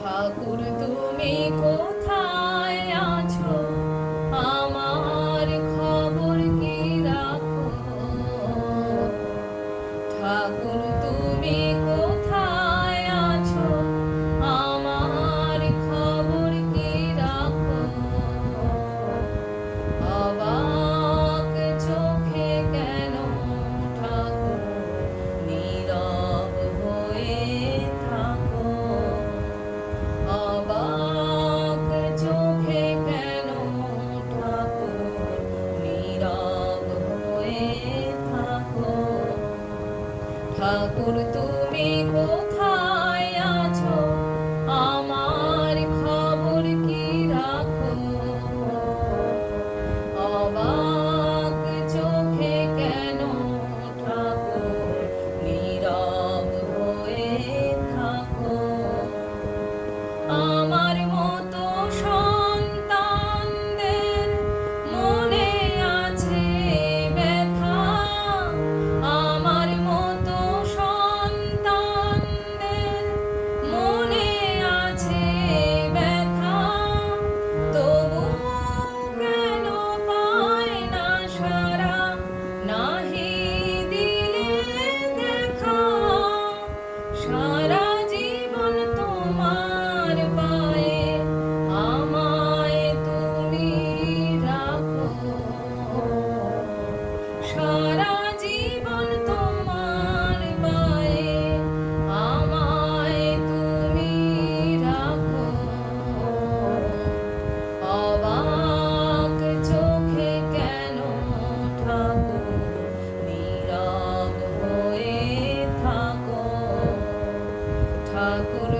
ঠাকুর তুমি কোথায় আছো, আমার খবর কি রাখো। ঠাকুর তুমি কোথায় আছো, আমার খবর কি রাখো। অবাক চোখে কেন ঠাকুর নীরব হয়ে থাকো। অবাক চোখে কেন ঠাকুর নীরব হয়ে থাকো। ঠাকুর তুমি কোথায় আছো, আমার খবর কি রাখো। অবাক চোখে কেন ঠাকুর নীরব হয়ে থাকো। আমার মতো সন্তানদের মনে আছে ব্যথা। আমার মতো সন্তানদের মনে আছে ব্যথা। তবু কেন পায় না সারা, নাহি দিলে দেখা। সারা জীবন তোমার পায়ে আমায় তুমি রাখো। সারা জীবন তোমার পায়ে আমায় তুমি রাখো। অবাক চোখে কেন ঠাকুর নীরব হয়ে থাকো। ঠাকুর